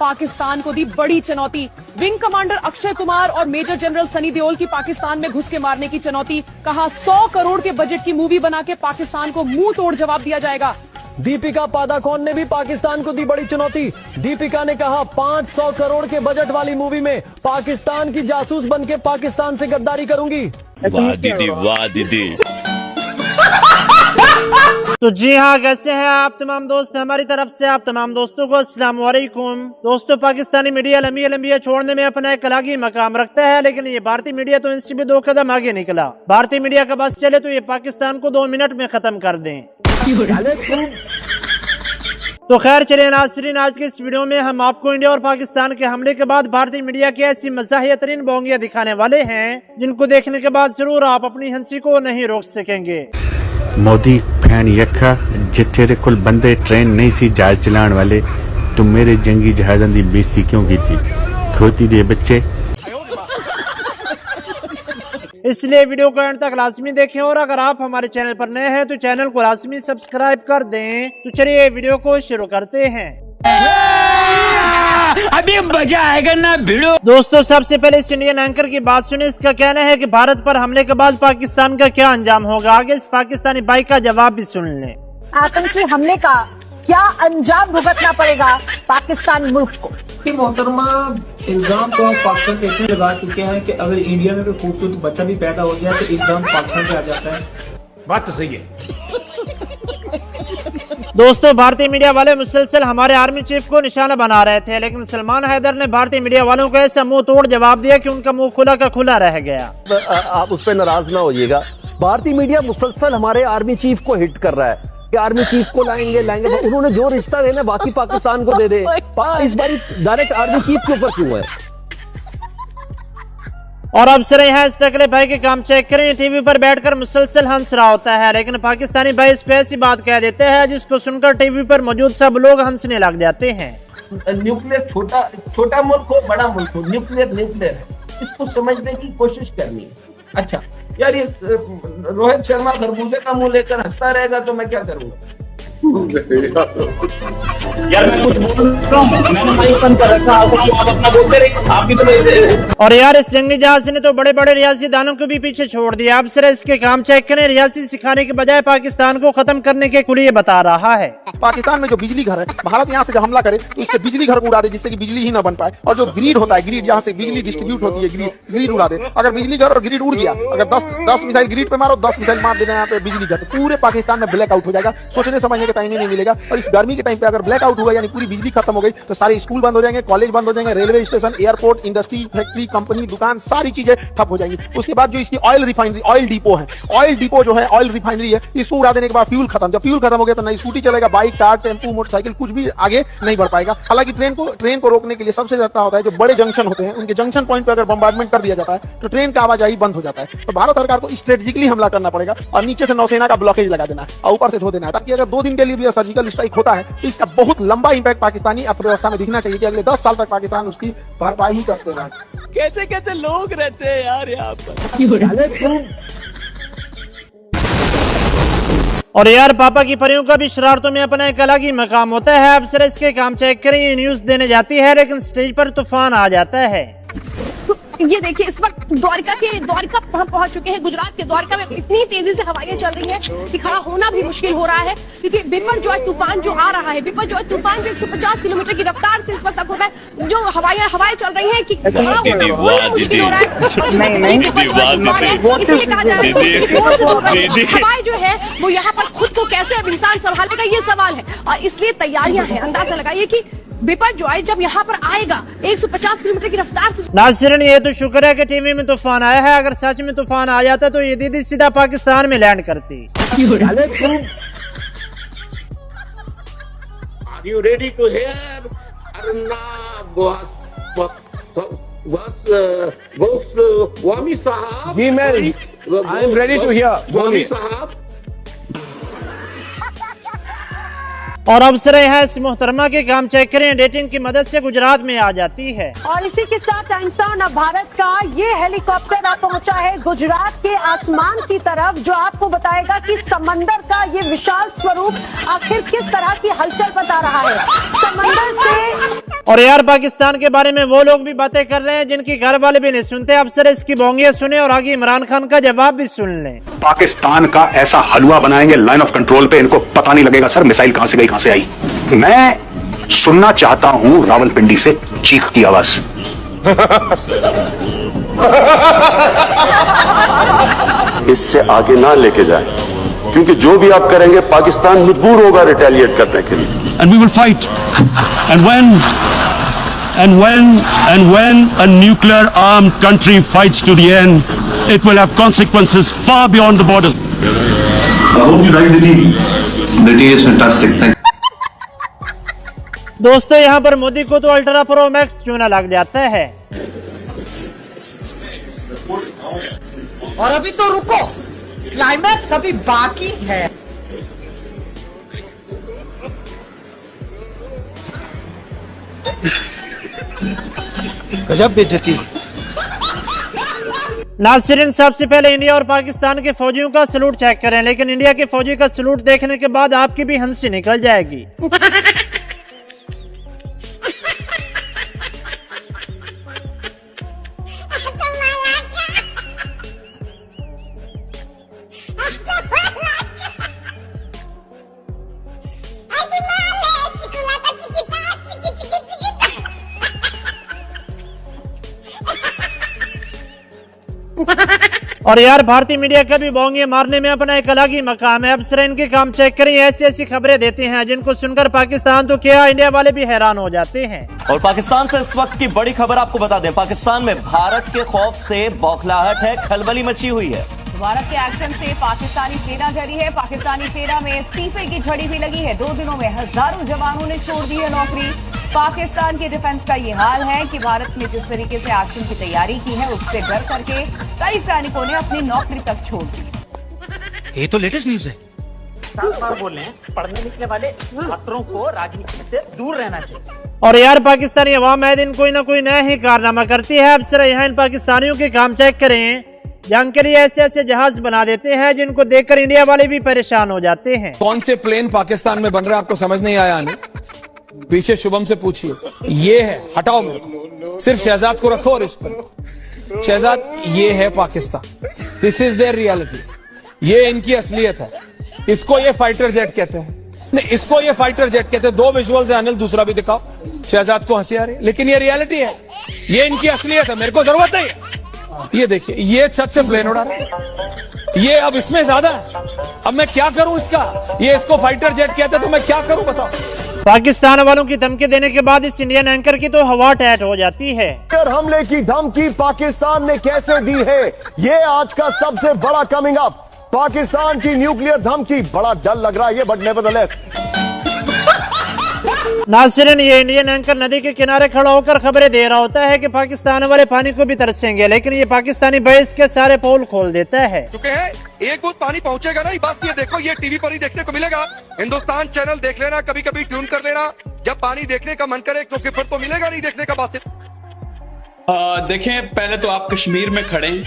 पाकिस्तान को दी बड़ी चुनौती। विंग कमांडर अक्षय कुमार और मेजर जनरल सनी देओल की पाकिस्तान में घुस के मारने की चुनौती। कहा 100 करोड़ के बजट की मूवी बना के पाकिस्तान को मुंह तोड़ जवाब दिया जाएगा। दीपिका पादुकोण ने भी पाकिस्तान को दी बड़ी चुनौती। दीपिका ने कहा 500 करोड़ के बजट वाली मूवी में पाकिस्तान की जासूस बनके पाकिस्तान से गद्दारी करूंगी। वाह दीदी, वाह दीदी। तो जी हाँ, कैसे हैं आप तमाम दोस्त। हमारी तरफ से आप तमाम दोस्तों को अस्सलाम वालेकुम। दोस्तों, पाकिस्तानी मीडिया लंबी छोड़ने में अपना एक अलग ही मकाम रखता है, लेकिन ये भारतीय मीडिया तो इनसे भी 2 कदम आगे निकला। भारतीय मीडिया का बस चले तो ये पाकिस्तान को 2 मिनट में खत्म कर दें। तो खैर चलिए नाज़रीन, आज के इस वीडियो में हम आपको इंडिया और पाकिस्तान के हमले के बाद भारतीय मीडिया की ऐसी मज़ाहिया तरीन बोंगियां दिखाने वाले हैं जिनको देखने के बाद जरूर आप अपनी हंसी को नहीं रोक सकेंगे। मोदी फैन यखा जे तेरे कुल बंदे ट्रेन नहीं सी जहाज चलाने वाले, तो मेरे जंगी जहाज़ों की बेइज्जती क्यों की थी? खोती दे बच्चे। इसलिए वीडियो को एंड तक लाजमी देखें और अगर आप हमारे चैनल पर नए हैं तो चैनल को लाजमी सब्सक्राइब कर दें। तो चलिए वीडियो को शुरू करते हैं। अभी मजा आएगा ना भिड़ो। दोस्तों, सबसे पहले इस इंडियन एंकर की बात सुने। इसका कहना है कि भारत पर हमले के बाद पाकिस्तान का क्या अंजाम होगा। आगे इस पाकिस्तानी भाई का जवाब भी सुन लें। आतंकी हमले का क्या अंजाम भुगतना पड़ेगा पाकिस्तान मुल्क को। मोहतरमा, इल्जाम तो आप पाकिस्तान पे इतने लगा चुके हैं कि अगर इंडिया में कोई खूबसूरत बच्चा भी पैदा हो गया तो इल्जाम पाकिस्तान पे आ जाता है। बात तो सही है। दोस्तों, भारतीय मीडिया वाले मुसलसल हमारे आर्मी चीफ को निशाना बना रहे थे, लेकिन सलमान हैदर ने भारतीय मीडिया वालों को ऐसा मुंह तोड़ जवाब दिया कि उनका मुंह खुला का खुला रह गया। आप उस पर नाराज ना होइएगा। भारतीय मीडिया मुसलसल हमारे आर्मी चीफ को हिट कर रहा है कि आर्मी चीफ को लाएंगे। उन्होंने जो रिश्ता देना बाकी पाकिस्तान को दे दे। इस बार डायरेक्ट आर्मी चीफ के ऊपर क्यों है? और अब से यहाँ इस टकले भाई के काम चेक करें। टीवी पर बैठकर मुसलसल हंस रहा होता है, लेकिन पाकिस्तानी भाई इसको ऐसी बात कह देते हैं जिसको सुनकर टीवी पर मौजूद सब लोग हंसने लग जाते हैं। न्यूक्लियर छोटा मुल्क हो बड़ा मुल्क हो, न्यूक्लियर है, इसको समझने की कोशिश करनी है। अच्छा यार, ये रोहित शर्मा खरबूजे का मुंह लेकर हंसता रहेगा तो मैं क्या करूंगा? यार मैं कुछ बोल रहा हूँ, मैंने माइक बंद कर रखा, आप अपना बोलते रहिए, आप भी तो। और यार, इस जंगी जहाज ने तो बड़े बड़े रियासी दानों को भी पीछे छोड़ दिया। अब सिर्फ इसके काम चेक करें। रियासी सिखाने के बजाय पाकिस्तान को खत्म करने के कुलिये बता रहा है। पाकिस्तान में जो बिजली घर है, भारत यहाँ से जब हमला करे तो इससे बिजली घर को उड़ा दे, जिससे कि बिजली ही न बन पाए। और जो ग्रिड होता है, ग्रिड जहाँ से बिजली डिस्ट्रीब्यूट होती है, ग्रिड उड़ा दे। अगर बिजली घर और ग्रिड उड़ गया, अगर 10 मिसाइल ग्रिड पे मारो, 10 मिसाइल मार देना यहाँ पे बिजली घर, पूरे पाकिस्तान में ब्लैक आउट हो जाएगा। सोचने समझने का टाइम ही नहीं मिलेगा। और इस गर्मी के टाइम पे अगर ब्लैक आउट हुआ, यानी पूरी बिजली खत्म हो गई, तो सारे स्कूल बंद हो जाएंगे, कॉलेज बंद हो जाएंगे, railway station, airport, industry, factory, company, दुकान, सारी चीजें ठप हो जाएंगी। उसके बाद जो इसकी ऑयल रिफाइनरी, ऑयल डिपो जो है, ऑयल रिफाइनरी है, इसको उड़ा देने के बाद फ्यूल खत्म। जब फ्यूल खत्म हो गया तो नई स्कूटी चलेगा, बाइक, कार, टेम्पू, मोटरसाइकिल, कुछ भी आगे नहीं बढ़ पाएगा। हालांकि ट्रेन को रोकने के लिए सबसे ज्यादा होता है जो बड़े जंक्शन होते हैं, उनके जंक्शन पॉइंट पे अगर बम्बार्डमेंट कर दिया जाता है तो ट्रेन का आवाजाही बंद हो जाता है। तो भारत सरकार को स्ट्रेटेजिकली हमला करना पड़ेगा और नीचे से नौसेना का ब्लॉकेज लगा देना है और ऊपर से धो देना है, ताकि अगर 2 दिन के लिए भी सर्जिकल स्ट्राइक होता है तो इसका बहुत लंबा इंपैक्ट पाकिस्तानी अर्थव्यवस्था में दिखना चाहिए कि अगले 10 साल तक पाकिस्तान उसकी भरपाई करते रहे। कैसे लोग रहते हैं यार यहाँ पर। और यार, पापा की परियों का भी शरारतों में अपना एक अलग ही मकाम होता है। अब सिर्फ इसके काम चेक करें। ये न्यूज देने जाती है लेकिन स्टेज पर तूफान आ जाता है। तो ये देखिए, इस वक्त द्वारका हम पहुंच चुके हैं। गुजरात के द्वारका में इतनी तेजी से हवाएं चल रही हैं कि खड़ा होना भी मुश्किल हो रहा है, क्योंकि बिपरजॉय तूफान जो आ रहा है, बिपरजॉय तूफान जो 150 किलोमीटर की रफ्तार से इस वक्त तक होता है, जो हवाएं चल रही हैं कि खड़ा होना मुश्किल हो रहा है। इसलिए कहा जा रहा है कि हवाएं जो है वो यहाँ पर खुद को कैसे अब इंसान संभालेगा, ये सवाल है। और इसलिए तैयारियां हैं। अंदाजा लगाइए कि बिपरजॉय जब यहाँ पर आएगा 150 किलोमीटर की रफ्तार से। नाज़रीन, ये तो शुक्र है कि टीवी में तूफान आया है। अगर सच में तूफान आ जाता तो ये दीदी सीधा पाकिस्तान में लैंड करती। Are you ready to hear? Wami Sahab? जी मैं I am ready to hear. Wami Sahab? और अब से इस मोहतरमा के काम चेक करें, डेटिंग की मदद से गुजरात में आ जाती है। और इसी के साथ इंसान अब भारत का ये हेलीकॉप्टर आप पहुंचा है गुजरात के आसमान की तरफ, जो आपको बताएगा कि समंदर का ये विशाल स्वरूप आखिर किस तरह की हलचल बता रहा है समंदर से। और यार पाकिस्तान के बारे में वो लोग भी बातें कर रहे हैं जिनकी घर वाले भी नहीं सुनते। अब सर इसकी बोंगियां सुने और आगे इमरान खान का जवाब भी सुन लें। पाकिस्तान का ऐसा हलवा बनाएंगे लाइन ऑफ कंट्रोल पे, इनको पता नहीं लगेगा सर मिसाइल कहां से गई कहां से आई। मैं सुनना चाहता हूं रावलपिंडी से चीख की आवाज। इससे आगे ना लेके जाए, क्योंकि जो भी आप करेंगे पाकिस्तान मजबूर होगा रिटेलिएट करने के लिए। And we will fight. And when a nuclear armed country fights to the end, it will have consequences far beyond the borders. I hope you like the tea. The tea is fantastic. Thank you. दोस्तों यहाँ पर मोदी को तो ultra pro max चूना लग जाता है। और अभी तो रुको, क्लाइमैक्स अभी बाकी है। गजब बेइज्जती। नाज़रीन, सबसे पहले इंडिया और पाकिस्तान के फौजियों का सलूट चेक करें, लेकिन इंडिया के फौजी का सलूट देखने के बाद आपकी भी हंसी निकल जाएगी। और यार भारतीय मीडिया का भी बोंगियां मारने में अपना एक अलग ही मकाम है। अब सर इनके काम चेक करें, ऐसी ऐसी खबरें देते हैं जिनको सुनकर पाकिस्तान तो क्या इंडिया वाले भी हैरान हो जाते हैं। और पाकिस्तान से इस वक्त की बड़ी खबर आपको बता दें, पाकिस्तान में भारत के खौफ से बौखलाहट है, खलबली मची हुई है। भारत के एक्शन से पाकिस्तानी सेना डरी है। पाकिस्तानी सेना में इस्तीफे की झड़ी भी लगी है। 2 दिनों में हजारों जवानों ने छोड़ दी है नौकरी। पाकिस्तान के डिफेंस का ये हाल है कि भारत ने जिस तरीके से एक्शन की तैयारी की है, उससे डर करके कई सैनिकों ने अपनी नौकरी तक छोड़ दी। ये तो लेटेस्ट न्यूज है। बार बोल रहे हैं, पढ़ने लिखने वाले छात्रों को राजनीति से दूर रहना चाहिए। और यार पाकिस्तानी अवाम आए दिन कोई ना कोई नया ही कारनामा करती है। अब सर यहाँ इन पाकिस्तानियों के काम चेक करें, जंग के लिए ऐसे ऐसे जहाज बना देते हैं जिनको देखकर इंडिया वाले भी परेशान हो जाते हैं। कौन से प्लेन पाकिस्तान में बन रहा है आपको समझ नहीं आया नहीं? पीछे शुभम से पूछिए। ये है, हटाओ मेरे को, सिर्फ शहजाद को रखो और इस पर शहजाद, ये है Pakistan. This is their reality, ये इनकी असलियत है। इसको ये फाइटर जेट कहते हैं, नहीं इसको ये फाइटर जेट कहते हैं। 2 विजुअल्स है अनिल, दूसरा भी दिखाओ। शहजाद को हंसी आ रही, लेकिन ये रियलिटी है, ये इनकी असलियत है, मेरे को जरूरत नहीं है। ये देखिए, ये छत से प्लेन उड़ा रहा है, ये अब इसमें ज्यादा है। अब मैं क्या करूं इसका? ये इसको फाइटर जेट कहते हैं, तो मैं क्या करूं बताओ? पाकिस्तान वालों की धमकी देने के बाद इस इंडियन एंकर की तो हवा टैट हो जाती है। हमले की धमकी पाकिस्तान ने कैसे दी है, ये आज का सबसे बड़ा कमिंग अप। पाकिस्तान की न्यूक्लियर धमकी, बड़ा डर लग रहा है ये, बट नेवरदलेस। नाज़रीन, ये इंडियन एंकर नदी के किनारे खड़ा होकर खबरें दे रहा होता है कि पाकिस्तान वाले पानी को भी तरसेंगे, लेकिन ये पाकिस्तानी बहस के सारे पोल खोल देता है। चुके हैं, एक बूंद पानी पहुंचेगा ना, बस ये देखो, ये टीवी पर ही देखने को मिलेगा। हिंदुस्तान चैनल देख लेना, कभी कभी ट्यून कर लेना, जब पानी देखने का मन करे, क्योंकि फिर तो मिलेगा नहीं देखने का बात। देखें, पहले तो आप कश्मीर में खड़े हैं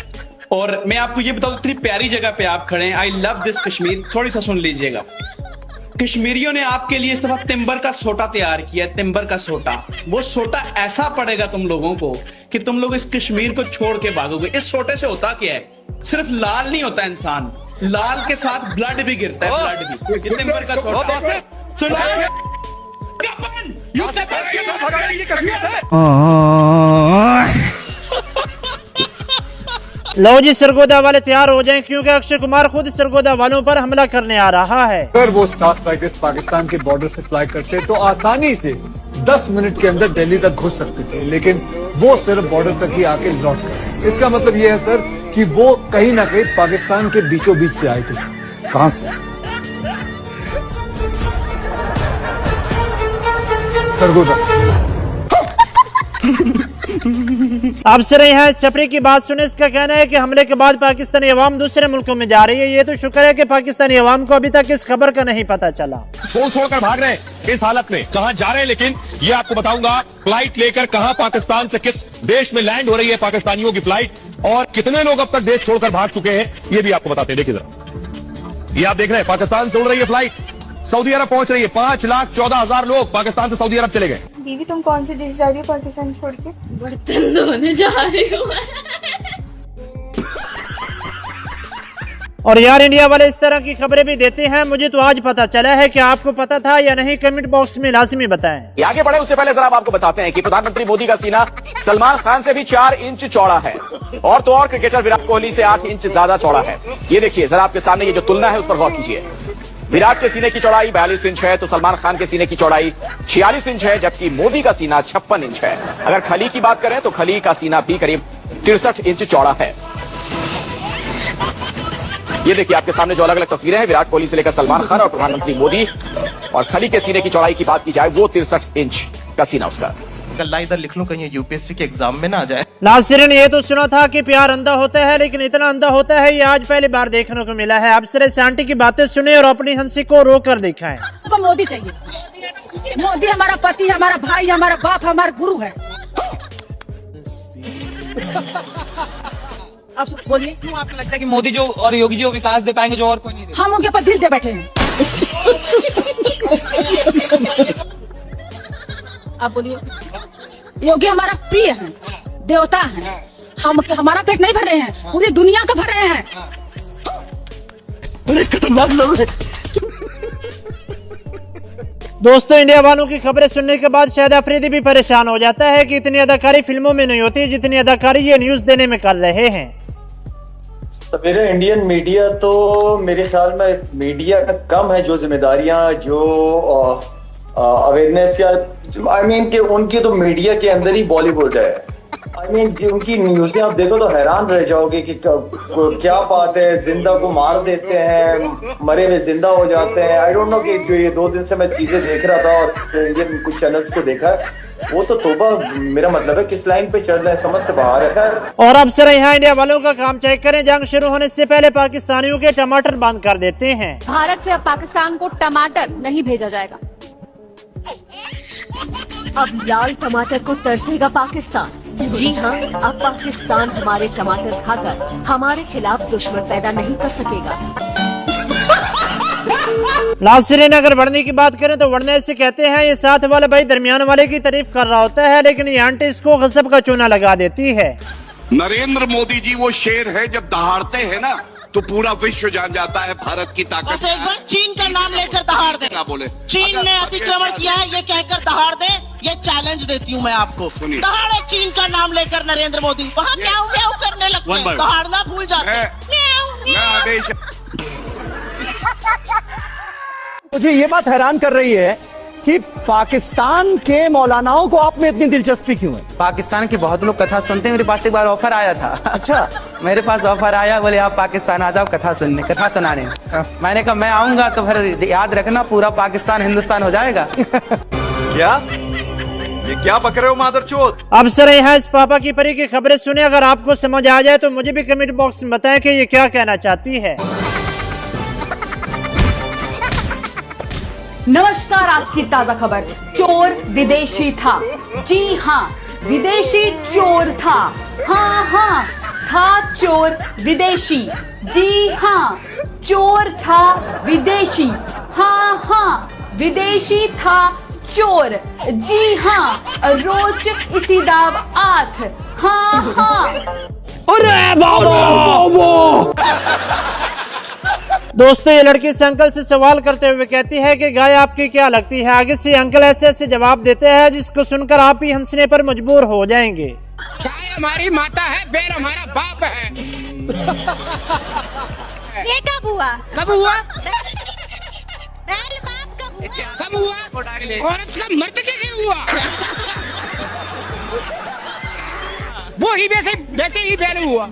और मैं आपको ये बताऊं, इतनी प्यारी जगह पे आप खड़े हैं। I love this Kashmir. थोड़ी सा सुन लीजिएगा। कश्मीरियों ने आपके लिए इस दफा तिम्बर का सोटा तैयार किया है। तिम्बर का सोटा, वो सोटा ऐसा पड़ेगा तुम लोगों को कि तुम लोग इस कश्मीर को छोड़ के भागोगे। इस सोटे से होता क्या है, सिर्फ लाल नहीं होता इंसान, लाल के साथ ब्लड भी गिरता है, ब्लड भी। ये तिम्बर का सोटा लो जी, सरगोदा वाले तैयार हो जाएं, क्योंकि अक्षय कुमार खुद सरगोदा वालों पर हमला करने आ रहा है। अगर वो स्टाफ फाइटर्स पाकिस्तान के बॉर्डर से फ्लाई करते तो आसानी से 10 मिनट के अंदर दिल्ली तक घुस सकते थे, लेकिन वो सिर्फ बॉर्डर तक ही आके लौट गए। इसका मतलब ये है सर कि वो कहीं ना कहीं पाकिस्तान के बीचों बीच से आए थे। कहां से? सरगोदा। अब से यहाँ छपरी की बात सुने, इसका कहना है कि हमले के बाद पाकिस्तानी अवाम दूसरे मुल्कों में जा रही है। ये तो शुक्र है कि पाकिस्तानी अवाम को अभी तक इस खबर का नहीं पता चला। छोड़कर भाग रहे हैं इस हालत में, कहां जा रहे हैं, लेकिन ये आपको बताऊंगा फ्लाइट लेकर कहां पाकिस्तान से किस देश में लैंड हो रही है पाकिस्तानियों की फ्लाइट, और कितने लोग अब तक देश छोड़कर भाग चुके हैं ये भी आपको बताते हैं। देखिए जरा, ये आप देख रहे हैं पाकिस्तान से उड़ रही है फ्लाइट, सऊदी अरब पहुंच रही है। 5,14,000 लोग पाकिस्तान से सऊदी अरब चले गए। बीवी तुम कौन सी देश जा रही हो पाकिस्तान छोड़ के? बर्तन धोने जा रही हूँ। और यार इंडिया वाले इस तरह की खबरें भी देते हैं, मुझे तो आज पता चला है। कि आपको पता था या नहीं, कमेंट बॉक्स में लाजमी बताएं। आगे बढ़े उससे पहले जरा आपको बताते हैं कि प्रधानमंत्री मोदी का सीना सलमान खान से भी 4 इंच चौड़ा है, और तो और क्रिकेटर विराट कोहली से 8 इंच ज्यादा चौड़ा है। ये देखिए जरा आपके सामने ये जो तुलना है उस पर गौर कीजिए। विराट के सीने की चौड़ाई 42 इंच है तो सलमान खान के सीने की चौड़ाई 46 इंच है, जबकि मोदी का सीना 56 इंच है। अगर खली की बात करें तो खली का सीना भी करीब 63 इंच चौड़ा है। ये देखिए आपके सामने जो अलग अलग तस्वीरें हैं, विराट कोहली से लेकर सलमान खान और प्रधानमंत्री मोदी, और खली के सीने की चौड़ाई की बात की जाए वो 63 इंच का सीना उसका। गल्ला इधर लिख लूं कहीं यूपीएससी के एग्जाम में ना आ जाए। नासिरीन, ये तो सुना था कि प्यार अंधा होता है, लेकिन इतना अंधा होता है ये आज पहली बार देखने को मिला है। अब सिर्फ आंटी की बातें सुने और अपनी हंसी को रोक कर दिखाएं। तो मोदी चाहिए। मोदी हमारा पति, हमारा भाई, हमारा बाप, हमारा गुरु है। अब बोलिए, क्यों आपको लगता है कि मोदी जो और योगी जी वो विकास दे पाएंगे जो और कोई नहीं दे? हम उनके पर दिल दे बैठे हैं। आप बोलिए, योगी हमारा प्रिय है, देवता है। हम हमारा पेट नहीं भर रहे हैं, पूरी दुनिया का भर रहे हैं। खतरनाक लोग हैं। दोस्तों, इंडिया वालों की खबरें सुनने के बाद शायद अफरीदी भी परेशान हो जाता है कि इतनी अदाकारी फिल्मों में नहीं होती जितनी अदाकारी ये न्यूज देने में कर रहे हैं। सवेरे इंडियन मीडिया तो मेरे ख्याल में मीडिया का कम है, जो जिम्मेदारियां, जो अवेयरनेस या आई मीन कि उनकी तो मीडिया के अंदर ही बॉलीवुड है। आई मीन उनकी न्यूज़ें आप देखो तो हैरान रह जाओगे कि क्या बात है, जिंदा को मार देते हैं, मरे हुए जिंदा हो जाते हैं। आई डोंट नो कि जो ये 2 दिन से मैं चीजें देख रहा था और इंडियन कुछ चैनल्स को देखा वो तो तोबा, मेरा मतलब है किस लाइन पे चल रहा है, समझ से बाहर है। और अब से यहाँ इंडिया वालों का काम चेक करें, जंग शुरू होने से पहले पाकिस्तानियों के टमाटर बंद कर देते हैं। भारत से अब पाकिस्तान को टमाटर नहीं भेजा जाएगा। अब लाल टमाटर को तरसेगा पाकिस्तान। जी हाँ, अब पाकिस्तान हमारे टमाटर खाकर हमारे खिलाफ दुश्मन पैदा नहीं कर सकेगा। नासिरीन, अगर बढ़ने की बात करें तो बढ़ने से कहते हैं ये साथ वाला भाई दरमियान वाले की तारीफ कर रहा होता है, लेकिन ये आंटी इसको गजब का चूना लगा देती है। नरेंद्र मोदी जी वो शेर है, जब दहाड़ते हैं ना तो पूरा विश्व जान जाता है भारत की ताकत। बस एक बार चीन का नाम लेकर दहाड़ दे। ना बोले चीन ने अतिक्रमण किया है ये कहकर दहाड़ दे, ये चैलेंज देती हूँ मैं आपको। दहाड़े चीन का नाम लेकर नरेंद्र मोदी, वहाँ म्याऊं म्याऊं करने लगते हैं, दहाड़ना भूल जाते हैं। मुझे ये बात हैरान कर रही है कि पाकिस्तान के मौलानाओं को आप में इतनी दिलचस्पी क्यों है? पाकिस्तान के बहुत लोग कथा सुनते हैं। मेरे पास एक बार ऑफर आया था। अच्छा, मेरे पास ऑफर आया, बोले आप पाकिस्तान आ जाओ कथा सुनने, कथा सुनाने। मैंने कहा मैं आऊंगा तो फिर याद रखना पूरा पाकिस्तान हिंदुस्तान हो जाएगा। क्या ये क्या बक रहे हो मादरचोद? अब सर यहाँ इस पापा की परी की खबरें सुने, अगर आपको समझ आ जाए तो मुझे भी कमेंट बॉक्स में बताएं कि ये क्या कहना चाहती है। नमस्कार, आपकी ताजा खबर। चोर विदेशी था। जी हाँ, विदेशी चोर था। हाँ हाँ, था चोर विदेशी। जी हाँ, चोर था विदेशी। हाँ हाँ, विदेशी था चोर। जी हाँ, रोज इसी दाव आठ। हाँ हाँ। अरे बाबा! दोस्तों, ये लड़की इस अंकल से सवाल करते हुए कहती है कि गाय आपकी क्या लगती है। आगे से अंकल ऐसे ऐसे जवाब देते हैं जिसको सुनकर आप ही हंसने पर मजबूर हो जाएंगे। गाय हमारी माता है, बैल हमारा बाप है। ये कब हुआ? कब हुआ? बैल बाप कब हुआ? कब हुआ? औरत का मर्द कैसे हुआ? वो ही वैसे ही बैल हुआ।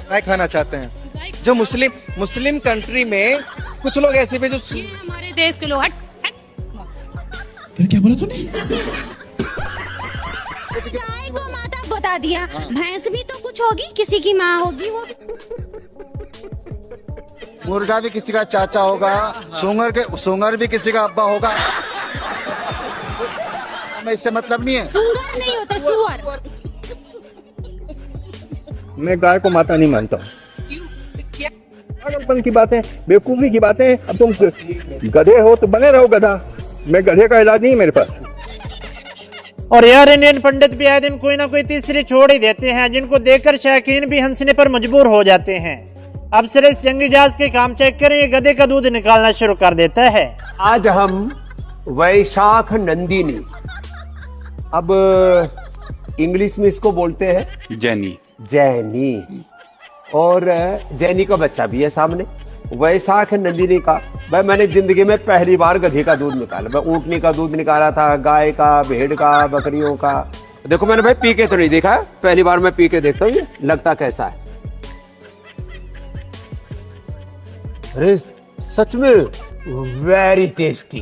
क्या खाना चाहते हैं? जो मुस्लिम कंट्री में कुछ लोग ऐसे भी जो हमारे देश के लोग फिर क्या बोला तूने? गाय को माता बता दिया, भैंस भी तो कुछ होगी, किसी की माँ होगी वो। मुर्गा भी किसी का चाचा होगा, सुंगर भी किसी का अब्बा होगा। हमें इससे मतलब नहीं है। सुंगर नहीं होता, सुअर। मैं गाय को माता नहीं मानता हूँ। पागलपन की बातें, बेवकूफी की बातें। अब तुम गधे हो तो बने रहो गधा। मैं गधे का इलाज नहीं मेरे पास। और यार इंडियन पंडित भी आए दिन कोई ना कोई तीसरी छोड़ ही देते हैं, जिनको देखकर शौकीन भी हंसने पर मजबूर हो जाते हैं। अब सिर्फ इस जंगी जहाज के काम चेक करें, ये गधे का दूध निकालना शुरू कर देता है। आज हम वैशाख नंदिनी, अब इंग्लिश में इसको बोलते हैं जैनी, और जैनी का बच्चा भी है सामने, वैशाख नंदिनी का। भाई मैंने जिंदगी में पहली बार गधे का दूध निकाला। मैं ऊँटनी का दूध निकाला था, गाय का, भेड़ का, बकरियों का। देखो मैंने भाई पी के तो नहीं देखा, पहली बार मैं पी के देखता हूँ लगता कैसा है। अरे सच में वेरी टेस्टी।